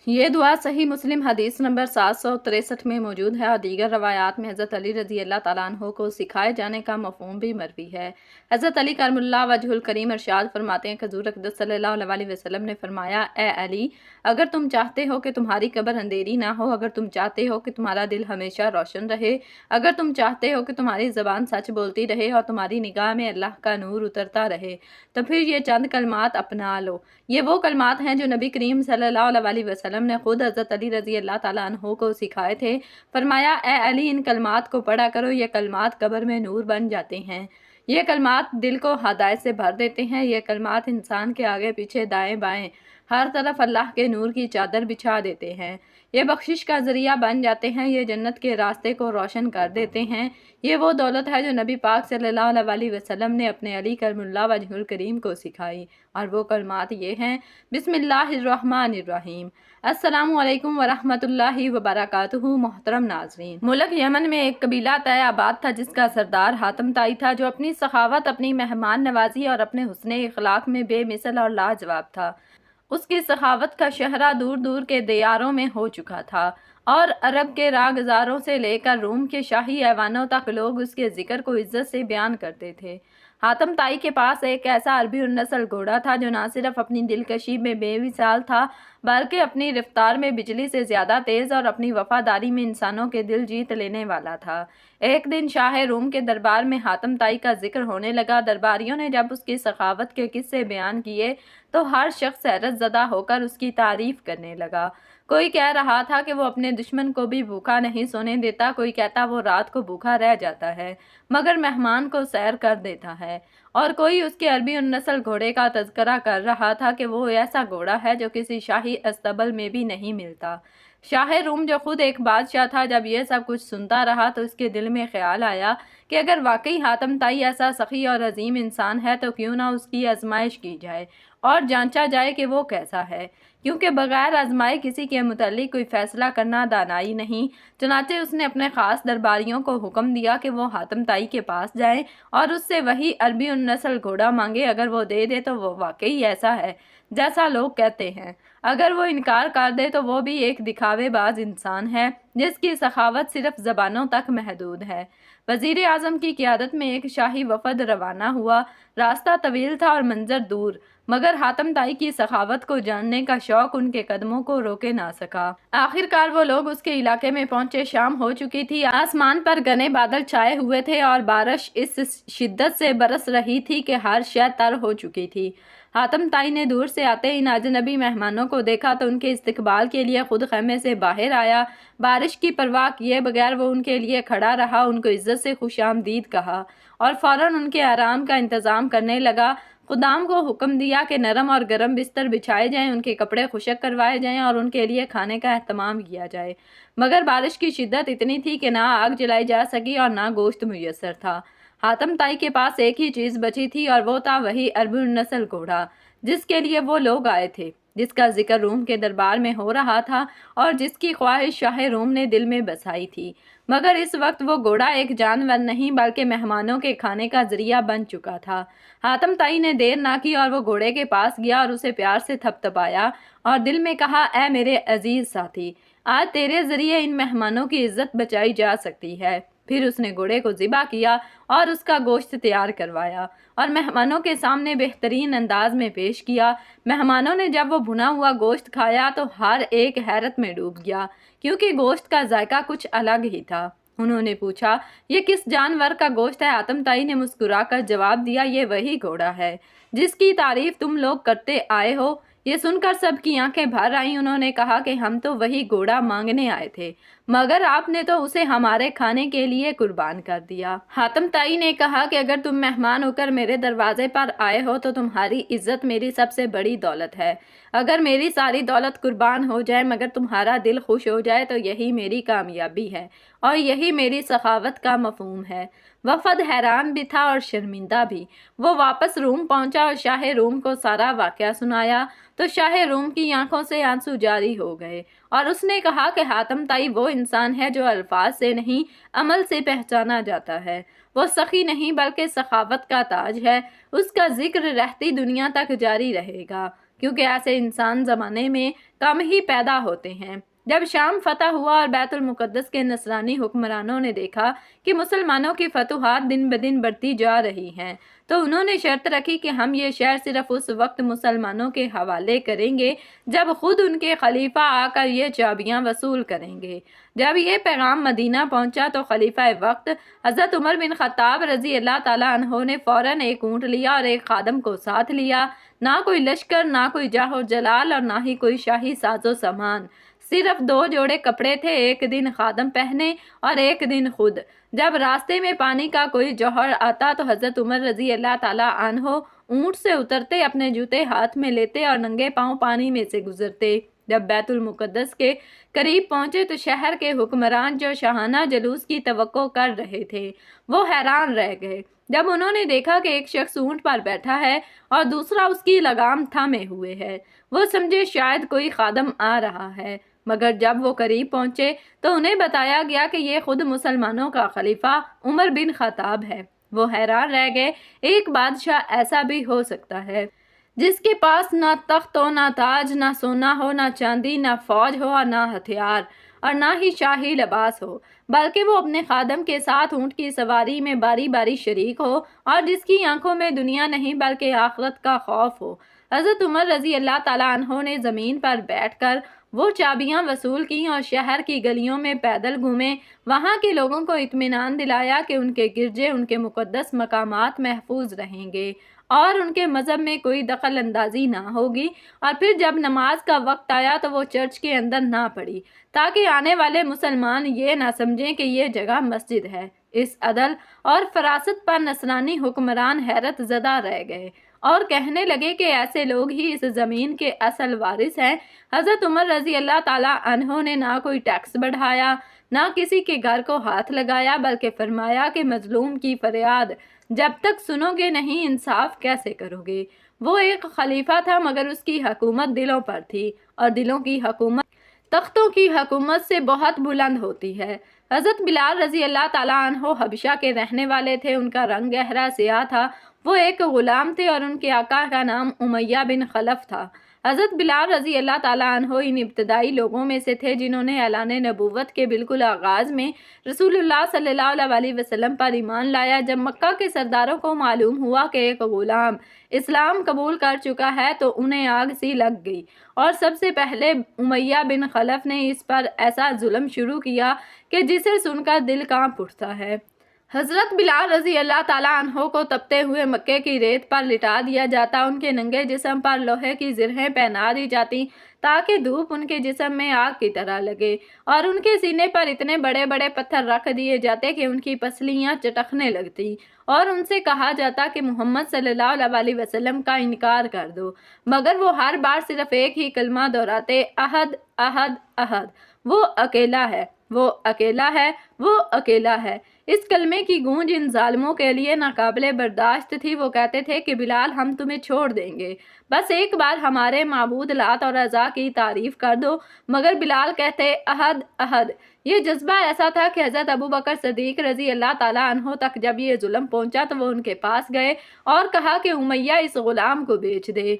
یہ دعا صحیح مسلم حدیث نمبر 763 میں موجود ہے اور دیگر روایات میں حضرت علی رضی اللہ تعالیٰ عنہ کو سکھائے جانے کا مفہوم بھی مروی ہے۔ حضرت علی کرم اللہ وجہ الکریم ارشاد فرماتے ہیں کہ حضور اقدس صلی اللہ علیہ وسلم نے فرمایا، اے علی، اگر تم چاہتے ہو کہ تمہاری قبر اندھیری نہ ہو، اگر تم چاہتے ہو کہ تمہارا دل ہمیشہ روشن رہے، اگر تم چاہتے ہو کہ تمہاری زبان سچ بولتی رہے اور تمہاری نگاہ میں اللہ کا نور اترتا رہے، تو پھر یہ چند کلمات اپنا لو۔ یہ وہ کلمات ہیں جو نبی کریم صلی اللہ علیہ وسلم نے خود حضرت علی رضی اللہ تعالیٰ عنہ کو سکھائے تھے۔ فرمایا، اے علی، ان کلمات کو پڑھا کرو، یہ کلمات قبر میں نور بن جاتے ہیں۔ یہ کلمات دل کو ہدایت سے بھر دیتے ہیں۔ یہ کلمات انسان کے آگے پیچھے دائیں بائیں ہر طرف اللہ کے نور کی چادر بچھا دیتے ہیں۔ یہ بخشش کا ذریعہ بن جاتے ہیں، یہ جنت کے راستے کو روشن کر دیتے ہیں۔ یہ وہ دولت ہے جو نبی پاک صلی اللہ علیہ وسلم نے اپنے علی کرم اللہ وجہ الکریم کو سکھائی، اور وہ کلمات یہ ہیں: بسم اللہ الرحمن الرحیم۔ السلام علیکم ورحمۃ اللہ وبرکاتہ۔ محترم ناظرین، ملک یمن میں ایک قبیلہ طے آباد تھا جس کا سردار حاتم طائی تھا، جو اپنی سخاوت، اپنی مہمان نوازی اور اپنے حسن اخلاق میں بے مثل اور لاجواب تھا۔ اس کی سخاوت کا شہرہ دور دور کے دیاروں میں ہو چکا تھا، اور عرب کے راگزاروں سے لے کر روم کے شاہی ایوانوں تک لوگ اس کے ذکر کو عزت سے بیان کرتے تھے۔ حاتم طائی کے پاس ایک ایسا عربی النسل گھوڑا تھا جو نہ صرف اپنی دلکشی میں بے مثال تھا، بلکہ اپنی رفتار میں بجلی سے زیادہ تیز اور اپنی وفاداری میں انسانوں کے دل جیت لینے والا تھا۔ ایک دن شاہ روم کے دربار میں حاتم طائی کا ذکر ہونے لگا۔ درباریوں نے جب اس کی سخاوت کے قصے بیان کیے تو ہر شخص حیرت زدہ ہو کر اس کی تعریف کرنے لگا۔ کوئی کہہ رہا تھا کہ وہ اپنے دشمن کو بھی بھوکا نہیں سونے دیتا، کوئی کہتا وہ رات کو بھوکا رہ جاتا ہے مگر مہمان کو سیر کر دیتا ہے، اور کوئی اس کے عربی النسل گھوڑے کا تذکرہ کر رہا تھا کہ وہ ایسا گھوڑا ہے جو کسی شاہی استبل میں بھی نہیں ملتا۔ شاہ روم جو خود ایک بادشاہ تھا، جب یہ سب کچھ سنتا رہا تو اس کے دل میں خیال آیا کہ اگر واقعی حاتم طائی ایسا سخی اور عظیم انسان ہے تو کیوں نہ اس کی آزمائش کی جائے اور جانچا جائے کہ وہ کیسا ہے، کیونکہ بغیر آزمائے کسی کے متعلق کوئی فیصلہ کرنا دانائی نہیں۔ چنانچہ اس نے اپنے خاص درباریوں کو حکم دیا کہ وہ حاتم طائی کے پاس جائیں اور اس سے وہی عربی النسل گھوڑا مانگے۔ اگر وہ دے دے تو وہ واقعی ایسا ہے جیسا لوگ کہتے ہیں، اگر وہ انکار کر دے تو وہ بھی ایک دکھاوے باز انسان ہے جس کی سخاوت صرف زبانوں تک محدود ہے۔ وزیر اعظم کی قیادت میں ایک شاہی وفد روانہ ہوا۔ راستہ طویل تھا اور منظر دور، مگر حاتم طائی کی سخاوت کو جاننے کا شوق ان کے قدموں کو روکے نہ سکا۔ آخر کار وہ لوگ اس کے علاقے میں پہنچے۔ شام ہو چکی تھی، آسمان پر گھنے بادل چھائے ہوئے تھے اور بارش اس شدت سے برس رہی تھی کہ ہر شے تر ہو چکی تھی۔ حاتم طائی نے دور سے آتے ان اجنبی مہمانوں کو دیکھا تو ان کے استقبال کے لیے خود خیمے سے باہر آیا۔ بارش کی پرواہ کیے بغیر وہ ان کے لیے کھڑا رہا، ان کو عزت سے خوش آمدید کہا اور فوراً ان کے آرام کا انتظام کرنے لگا۔ خدام کو حکم دیا کہ نرم اور گرم بستر بچھائے جائیں، ان کے کپڑے خشک کروائے جائیں اور ان کے لیے کھانے کا اہتمام کیا جائے، مگر بارش کی شدت اتنی تھی کہ نہ آگ جلائی جا سکی اور نہ گوشت میسر تھا۔ حاتم طائی کے پاس ایک ہی چیز بچی تھی اور وہ تھا وہی عربی النسل گھوڑا جس کے لیے وہ لوگ آئے تھے، جس کا ذکر روم کے دربار میں ہو رہا تھا اور جس کی خواہش شاہ روم نے دل میں بسائی تھی۔ مگر اس وقت وہ گھوڑا ایک جانور نہیں بلکہ مہمانوں کے کھانے کا ذریعہ بن چکا تھا۔ حاتم طائی نے دیر نہ کی اور وہ گھوڑے کے پاس گیا اور اسے پیار سے تھپتھپایا اور دل میں کہا، اے میرے عزیز ساتھی، آج تیرے ذریعے ان مہمانوں کی عزت بچائی جا سکتی ہے۔ پھر اس نے گھوڑے کو ذبح کیا اور اس کا گوشت تیار کروایا اور مہمانوں کے سامنے بہترین انداز میں پیش کیا۔ مہمانوں نے جب وہ بھنا ہوا گوشت کھایا تو ہر ایک حیرت میں ڈوب گیا، کیونکہ گوشت کا ذائقہ کچھ الگ ہی تھا۔ انہوں نے پوچھا، یہ کس جانور کا گوشت ہے؟ حاتم طائی نے مسکرا کر جواب دیا، یہ وہی گھوڑا ہے جس کی تعریف تم لوگ کرتے آئے ہو۔ یہ سن کر سب کی آنکھیں بھر آئیں۔ انہوں نے کہا کہ ہم تو وہی گھوڑا مانگنے آئے تھے، مگر آپ نے تو اسے ہمارے کھانے کے لیے قربان کر دیا۔ حاتم طائی نے کہا کہ اگر تم مہمان ہو کر میرے دروازے پر آئے ہو تو تمہاری عزت میری سب سے بڑی دولت ہے۔ اگر میری ساری دولت قربان ہو جائے مگر تمہارا دل خوش ہو جائے تو یہی میری کامیابی ہے اور یہی میری سخاوت کا مفہوم ہے۔ وفد حیران بھی تھا اور شرمندہ بھی۔ وہ واپس روم پہنچا اور شاہ روم کو سارا واقعہ سنایا تو شاہ روم کی آنکھوں سے آنسو جاری ہو گئے اور اس نے کہا کہ حاتم طائی وہ انسان ہے جو الفاظ سے نہیں عمل سے پہچانا جاتا ہے۔ وہ سخی نہیں بلکہ سخاوت کا تاج ہے۔ اس کا ذکر رہتی دنیا تک جاری رہے گا۔ کیونکہ ایسے انسان زمانے میں کم ہی پیدا ہوتے ہیں۔ جب شام فتح ہوا اور بیت المقدس کے نصرانی حکمرانوں نے دیکھا کہ مسلمانوں کی فتوحات دن بدن بڑھتی جا رہی ہیں، تو انہوں نے شرط رکھی کہ ہم یہ شہر صرف اس وقت مسلمانوں کے حوالے کریں گے جب خود ان کے خلیفہ آ کر یہ چابیاں وصول کریں گے۔ جب یہ پیغام مدینہ پہنچا تو خلیفہ وقت حضرت عمر بن خطاب رضی اللہ تعالیٰ عنہ نے فوراً ایک اونٹ لیا اور ایک خادم کو ساتھ لیا۔ نہ کوئی لشکر، نہ کوئی جاہ و جلال اور نہ ہی کوئی شاہی ساز و سامان، صرف 2 جوڑے کپڑے تھے، ایک دن خادم پہنے اور ایک دن خود۔ جب راستے میں پانی کا کوئی جوہر آتا تو حضرت عمر رضی اللہ تعالیٰ عنہ اونٹ سے اترتے، اپنے جوتے ہاتھ میں لیتے اور ننگے پاؤں پانی میں سے گزرتے۔ جب بیت المقدس کے قریب پہنچے تو شہر کے حکمران جو شاہانہ جلوس کی توقع کر رہے تھے وہ حیران رہ گئے جب انہوں نے دیکھا کہ ایک شخص اونٹ پر بیٹھا ہے اور دوسرا اس کی لگام تھامے ہوئے ہے۔ وہ سمجھے شاید کوئی خادم آ رہا ہے، مگر جب وہ قریب پہنچے تو انہیں بتایا گیا کہ یہ خود مسلمانوں کا خلیفہ عمر بن خطاب ہے۔ وہ حیران رہ گئے، ایک بادشاہ ایسا بھی ہو سکتا ہے جس کے پاس نہ تخت ہو، نہ تاج، نہ سونا ہو، نہ چاندی، نہ فوج ہو اور نہ ہتھیار اور نہ ہی شاہی لباس ہو، بلکہ وہ اپنے خادم کے ساتھ اونٹ کی سواری میں باری باری شریک ہو اور جس کی آنکھوں میں دنیا نہیں بلکہ آخرت کا خوف ہو۔ حضرت عمر رضی اللہ تعالیٰ عنہ نے زمین پر بیٹھ کر وہ چابیاں وصول کیں اور شہر کی گلیوں میں پیدل گھومے، وہاں کے لوگوں کو اطمینان دلایا کہ ان کے گرجے، ان کے مقدس مقامات محفوظ رہیں گے اور ان کے مذہب میں کوئی دخل اندازی نہ ہوگی، اور پھر جب نماز کا وقت آیا تو وہ چرچ کے اندر نہ پڑی تاکہ آنے والے مسلمان یہ نہ سمجھیں کہ یہ جگہ مسجد ہے۔ اس عدل اور فراست پر نصرانی حکمران حیرت زدہ رہ گئے اور کہنے لگے کہ ایسے لوگ ہی اس زمین کے اصل وارث ہیں۔ حضرت عمر رضی اللہ تعالیٰ عنہ نے نہ کوئی ٹیکس بڑھایا، نہ کسی کے گھر کو ہاتھ لگایا، بلکہ فرمایا کہ مظلوم کی فریاد جب تک سنو گے نہیں انصاف کیسے کرو گے۔ وہ ایک خلیفہ تھا مگر اس کی حکومت دلوں پر تھی، اور دلوں کی حکومت تختوں کی حکومت سے بہت بلند ہوتی ہے۔ حضرت بلال رضی اللہ تعالیٰ عنہ حبشہ کے رہنے والے تھے، ان کا رنگ گہرا سیاہ تھا، وہ ایک غلام تھے اور ان کے آقا کا نام امیہ بن خلف تھا۔ حضرت بلال رضی اللہ تعالیٰ عنہ ان ابتدائی لوگوں میں سے تھے جنہوں نے اعلان نبوت کے بالکل آغاز میں رسول اللہ صلی اللہ علیہ وسلم پر ایمان لایا۔ جب مکہ کے سرداروں کو معلوم ہوا کہ ایک غلام اسلام قبول کر چکا ہے تو انہیں آگ سی لگ گئی، اور سب سے پہلے امیہ بن خلف نے اس پر ایسا ظلم شروع کیا کہ جسے سن کر دل کانپ اٹھتا ہے۔ حضرت بلال رضی اللہ تعالیٰ عنہ کو تپتے ہوئے مکے کی ریت پر لٹا دیا جاتا، ان کے ننگے جسم پر لوہے کی زرہیں پہنا دی جاتی تاکہ دھوپ ان کے جسم میں آگ کی طرح لگے، اور ان کے سینے پر اتنے بڑے بڑے پتھر رکھ دیے جاتے کہ ان کی پسلیاں چٹکنے لگتی، اور ان سے کہا جاتا کہ محمد صلی اللہ علیہ وسلم کا انکار کر دو، مگر وہ ہر بار صرف ایک ہی کلمہ دہراتے، احد احد احد، وہ اکیلا ہے، وہ اکیلا ہے، وہ اکیلا ہے۔ اس کلمے کی گونج ان ظالموں کے لیے ناقابل برداشت تھی۔ وہ کہتے تھے کہ بلال ہم تمہیں چھوڑ دیں گے، بس ایک بار ہمارے معبود لات اور عزا کی تعریف کر دو، مگر بلال کہتے احد احد۔ یہ جذبہ ایسا تھا کہ حضرت ابوبکر صدیق رضی اللہ تعالیٰ عنہ تک جب یہ ظلم پہنچا تو وہ ان کے پاس گئے اور کہا کہ امیہ اس غلام کو بیچ دے۔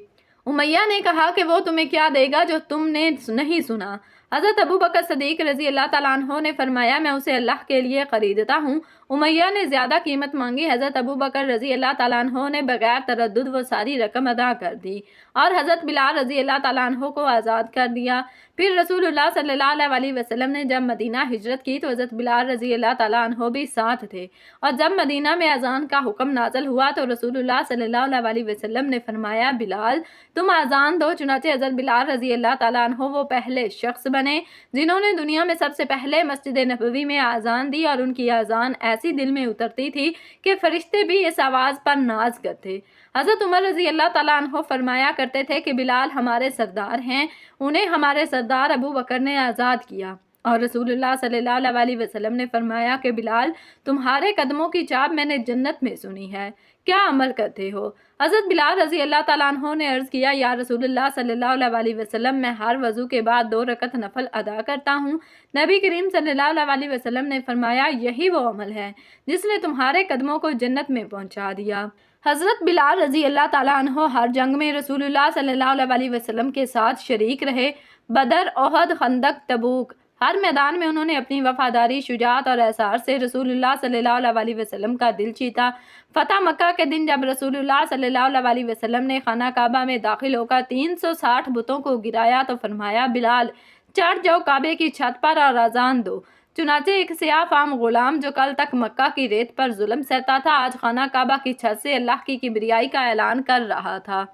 امیہ نے کہا کہ وہ تمہیں کیا دے گا جو تم نے نہیں سنا؟ حضرت ابوبکر صدیق رضی اللہ تعالیٰ عنہ نے فرمایا میں اسے اللہ کے لیے خریدتا ہوں۔ امیہ نے زیادہ قیمت مانگی۔ حضرت ابوبکر رضی اللہ تعالیٰ عنہ نے بغیر تردد وہ ساری رقم ادا کر دی اور حضرت بلال رضی اللہ تعالیٰ عنہ کو آزاد کر دیا۔ پھر رسول اللہ صلی اللہ علیہ وسلم نے جب مدینہ ہجرت کی تو حضرت بلال رضی اللہ تعالیٰ عنہ بھی ساتھ تھے، اور جب مدینہ میں اذان کا حکم نازل ہوا تو رسول اللہ صلی اللہ علیہ وسلم نے فرمایا بلال تم اذان دو۔ چنانچہ حضرت بلال رضی اللہ تعالیٰ عنہ وہ پہلے شخص بنے جنہوں نے دنیا میں سب سے پہلے مسجد نبوی میں اذان دی، اور ان کی اذان ایسی دل میں اترتی تھی کہ فرشتے بھی اس آواز پر ناز کرتے۔ حضرت عمر رضی اللہ تعالیٰ عنہ فرمایا کرتے تھے کہ بلال ہمارے سردار ہیں، انہیں ہمارے سردار ابو بکر نے آزاد کیا، اور رسول اللہ صلی اللہ علیہ وسلم نے فرمایا کہ بلال تمہارے قدموں کی چاپ میں نے جنت میں سنی ہے، کیا عمل کرتے ہو؟ حضرت بلال رضی اللہ تعالیٰ عنہ نے عرض کیا یا رسول اللہ صلی اللہ علیہ وسلم میں ہر وضو کے بعد 2 رکعت نفل ادا کرتا ہوں۔ نبی کریم صلی اللہ علیہ وسلم نے فرمایا یہی وہ عمل ہے جس نے تمہارے قدموں کو جنت میں پہنچا دیا۔ حضرت بلال رضی اللہ تعالیٰ عنہ ہر جنگ میں رسول اللہ صلی اللہ علیہ وسلم کے ساتھ شریک رہے۔ بدر، احد، خندق، تبوک، ہر میدان میں انہوں نے اپنی وفاداری، شجاعت اور ایثار سے رسول اللہ صلی اللہ علیہ وسلم کا دل جیتا۔ فتح مکہ کے دن جب رسول اللہ صلی اللہ علیہ وسلم نے خانہ کعبہ میں داخل ہو کر 360 بتوں کو گرایا تو فرمایا، بلال چڑھ جاؤ کعبے کی چھت پر اور اذان دو۔ چنانچہ ایک سیاہ فام غلام جو کل تک مکہ کی ریت پر ظلم سہتا تھا، آج خانہ کعبہ کی چھت سے اللہ کی کبریائی کا اعلان کر رہا تھا۔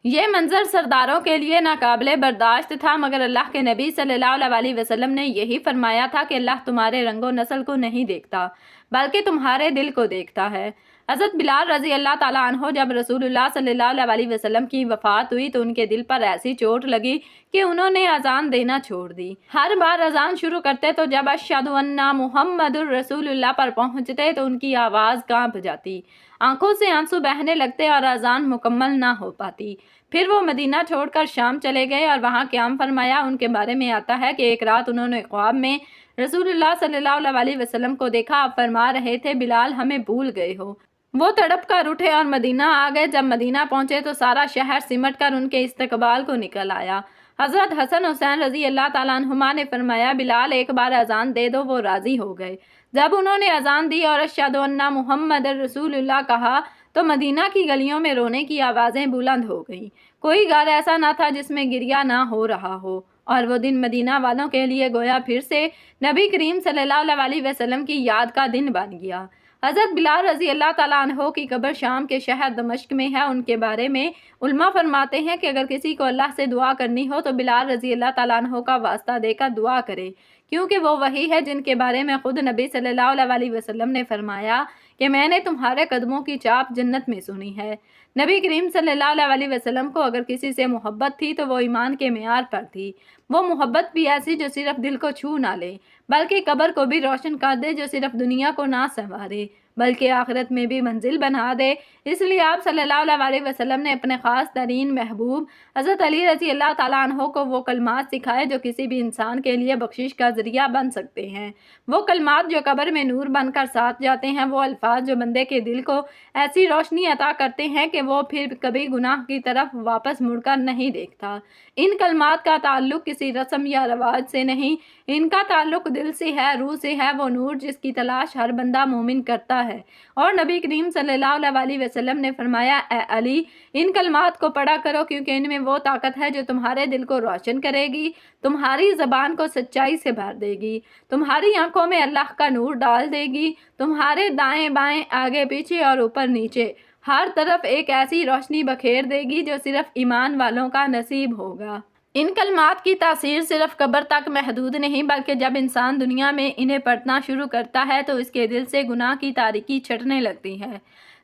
یہ منظر سرداروں کے لیے ناقابل برداشت تھا، مگر اللہ کے نبی صلی اللہ علیہ وسلم نے یہی فرمایا تھا کہ اللہ تمہارے رنگ و نسل کو نہیں دیکھتا بلکہ تمہارے دل کو دیکھتا ہے۔ حضرت بلال رضی اللہ تعالیٰ عنہ جب رسول اللہ صلی اللہ علیہ وسلم کی وفات ہوئی تو ان کے دل پر ایسی چوٹ لگی کہ انہوں نے اذان دینا چھوڑ دی۔ ہر بار اذان شروع کرتے تو جب اشہد ان محمد الرسول اللہ پر پہنچتے تو ان کی آواز کانپ جاتی، آنکھوں سے آنسو بہنے لگتے اور اذان مکمل نہ ہو پاتی۔ پھر وہ مدینہ چھوڑ کر شام چلے گئے اور وہاں قیام فرمایا۔ ان کے بارے میں آتا ہے کہ ایک رات انہوں نے خواب میں رسول اللہ صلی اللہ علیہ وسلم کو دیکھا، آپ فرما رہے تھے، بلال ہمیں بھول گئے ہو۔ وہ تڑپ کر اٹھے اور مدینہ آ گئے۔ جب مدینہ پہنچے تو سارا شہر سمٹ کر ان کے استقبال کو نکل آیا۔ حضرت حسن حسین رضی اللہ تعالیٰ عنہما نے فرمایا، بلال ایک بار اذان دے دو۔ وہ راضی ہو گئے۔ جب انہوں نے اذان دی اور اشہد ان محمد رسول اللہ کہا تو مدینہ کی گلیوں میں رونے کی آوازیں بلند ہو گئیں۔ کوئی گھر ایسا نہ تھا جس میں گریہ نہ ہو رہا ہو، اور وہ دن مدینہ والوں کے لیے گویا پھر سے نبی کریم صلی اللہ علیہ وسلم کی یاد کا دن بن گیا۔ حضرت بلال رضی اللہ تعالیٰ عنہ کی قبر شام کے شہر دمشق میں ہے۔ ان کے بارے میں علماء فرماتے ہیں کہ اگر کسی کو اللہ سے دعا کرنی ہو تو بلال رضی اللہ تعالیٰ عنہ کا واسطہ دے کر دعا کرے، کیونکہ وہ وہی ہے جن کے بارے میں خود نبی صلی اللہ علیہ وسلم نے فرمایا کہ میں نے تمہارے قدموں کی چاپ جنت میں سنی ہے۔ نبی کریم صلی اللہ علیہ وسلم کو اگر کسی سے محبت تھی تو وہ ایمان کے معیار پر تھی۔ وہ محبت بھی ایسی جو صرف دل کو چھو نہ لے بلکہ قبر کو بھی روشن کر دے، جو صرف دنیا کو نہ سنوارے بلکہ آخرت میں بھی منزل بنا دے۔ اس لیے آپ صلی اللہ علیہ وسلم نے اپنے خاص ترین محبوب حضرت علی رضی اللہ تعالیٰ عنہ کو وہ کلمات سکھائے جو کسی بھی انسان کے لیے بخشش کا ذریعہ بن سکتے ہیں۔ وہ کلمات جو قبر میں نور بن کر ساتھ جاتے ہیں، وہ الفاظ جو بندے کے دل کو ایسی روشنی عطا کرتے ہیں کہ وہ پھر کبھی گناہ کی طرف واپس مڑ کر نہیں دیکھتا۔ ان کلمات کا تعلق کسی رسم یا رواج سے نہیں، ان کا تعلق دل سے ہے، روح سے ہے، وہ نور جس کی تلاش ہر بندہ مومن کرتا ہے۔ اور نبی کریم صلی اللہ علیہ وسلم نے فرمایا، اے علی ان کلمات کو پڑھا کرو، کیونکہ ان میں وہ طاقت ہے جو تمہارے دل کو روشن کرے گی، تمہاری زبان کو سچائی سے بھر دے گی، تمہاری آنکھوں میں اللہ کا نور ڈال دے گی، تمہارے دائیں بائیں، آگے پیچھے اور اوپر نیچے ہر طرف ایک ایسی روشنی بکھیر دے گی جو صرف ایمان والوں کا نصیب ہوگا۔ ان کلمات کی تاثیر صرف قبر تک محدود نہیں، بلکہ جب انسان دنیا میں انہیں پڑھنا شروع کرتا ہے تو اس کے دل سے گناہ کی تاریکی چھٹنے لگتی ہے،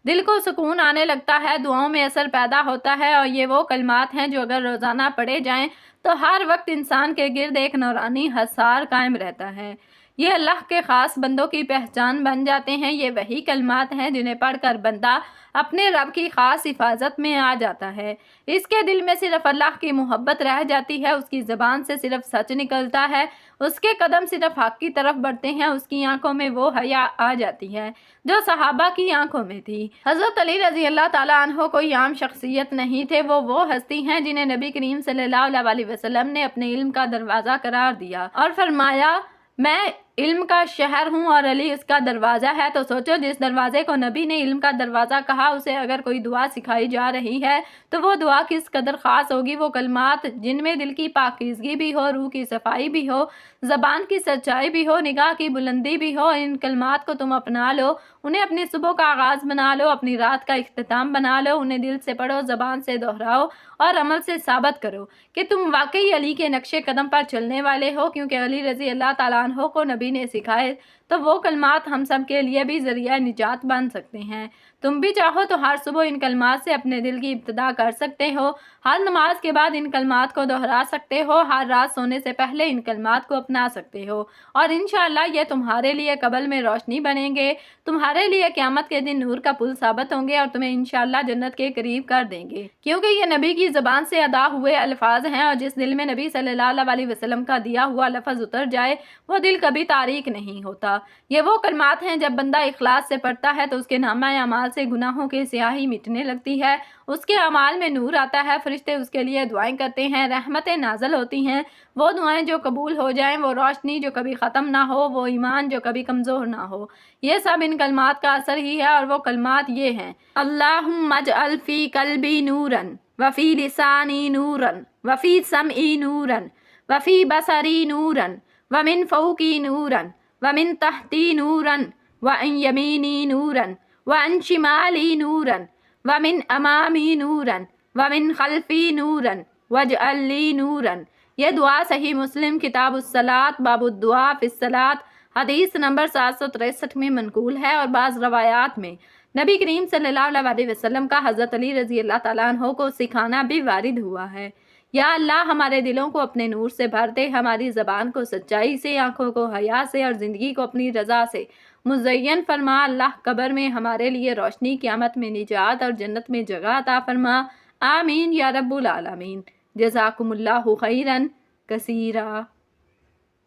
دل کو سکون آنے لگتا ہے، دعاؤں میں اثر پیدا ہوتا ہے، اور یہ وہ کلمات ہیں جو اگر روزانہ پڑھے جائیں تو ہر وقت انسان کے گرد ایک نورانی حصار قائم رہتا ہے۔ یہ اللہ کے خاص بندوں کی پہچان بن جاتے ہیں۔ یہ وہی کلمات ہیں جنہیں پڑھ کر بندہ اپنے رب کی خاص حفاظت میں آ جاتا ہے، اس کے دل میں صرف اللہ کی محبت رہ جاتی ہے، اس کی زبان سے صرف سچ نکلتا ہے، اس کے قدم صرف حق کی طرف بڑھتے ہیں، اس کی آنکھوں میں وہ حیا آ جاتی ہے جو صحابہ کی آنکھوں میں تھی۔ حضرت علی رضی اللہ تعالیٰ عنہ کوئی عام شخصیت نہیں تھے، وہ ہستی ہیں جنہیں نبی کریم صلی اللہ علیہ وسلم نے اپنے علم کا دروازہ قرار دیا اور فرمایا، میں علم کا شہر ہوں اور علی اس کا دروازہ ہے۔ تو سوچو، جس دروازے کو نبی نے علم کا دروازہ کہا، اسے اگر کوئی دعا سکھائی جا رہی ہے تو وہ دعا کس قدر خاص ہوگی۔ وہ کلمات جن میں دل کی پاکیزگی بھی ہو، روح کی صفائی بھی ہو، زبان کی سچائی بھی ہو، نگاہ کی بلندی بھی ہو، ان کلمات کو تم اپنا لو، انہیں اپنی صبح کا آغاز بنا لو، اپنی رات کا اختتام بنا لو، انہیں دل سے پڑھو، زبان سے دہراؤ اور عمل سے ثابت کرو کہ تم واقعی علی کے نقش قدم پر چلنے والے ہو، کیونکہ علی رضی اللہ تعالیٰ عنہ کو نبی نے سکھائے تو وہ کلمات ہم سب کے لیے بھی ذریعہ نجات بن سکتے ہیں۔ تم بھی چاہو تو ہر صبح ان کلمات سے اپنے دل کی ابتدا کر سکتے ہو۔ ہر نماز کے بعد ان کلمات کو دہرا سکتے ہو، ہر رات سونے سے پہلے ان کلمات کو اپنا سکتے ہو، اور انشاءاللہ یہ تمہارے لیے قبر میں روشنی بنیں گے، تمہارے لیے قیامت کے دن نور کا پل ثابت ہوں گے اور تمہیں انشاءاللہ جنت کے قریب کر دیں گے، کیونکہ یہ نبی کی زبان سے ادا ہوئے الفاظ ہیں، اور جس دل میں نبی صلی اللہ علیہ وسلم کا دیا ہوا لفظ اتر جائے وہ دل کبھی تاریک نہیں ہوتا۔ یہ وہ کلمات ہیں جب بندہ اخلاص سے پڑھتا ہے تو اس کے نامہ اعمال سے گناہوں کی سیاہی مٹنے لگتی ہے، اس کے اعمال میں نور آتا ہے، فرشتے اس کے لیے دعائیں کرتے ہیں، رحمتیں نازل ہوتی ہیں، وہ دعائیں جو قبول ہو جائیں، وہ روشنی جو کبھی ختم نہ ہو، وہ ایمان جو کبھی کمزور نہ ہو، یہ سب ان کلمات کا اثر ہی ہے، اور وہ کلمات یہ ہیں: اللہم اجعل فی قلبی نوراً وفی لسانی نوراً وفی سمعی نوراً وفی بصری نوراً ومن فوقی نوراً ومن تحتی نوراً وعن یمینی نوراً وعن شمالی نوراً ومن امامی نوراً ومن خلفی نوراً واجعل لی نوراً۔ یہ دعا صحیح مسلم کتاب الصلاۃ باب الدعاء فی الصلاۃ حدیث نمبر 763 میں منقول ہے، اور بعض روایات میں نبی کریم صلی اللہ علیہ وسلم کا حضرت علی رضی اللہ تعالیٰ عنہ کو سکھانا بھی وارد ہوا ہے۔ یا اللہ ہمارے دلوں کو اپنے نور سے بھر دے، ہماری زبان کو سچائی سے، آنکھوں کو حیا سے، اور زندگی کو اپنی رضا سے مزین فرما۔ اللہ قبر میں ہمارے لیے روشنی، قیامت میں نجات، اور جنت میں جگہ عطا فرما۔ آمین یا رب العالمین۔ جزاکم اللہ خیراً کثیرا۔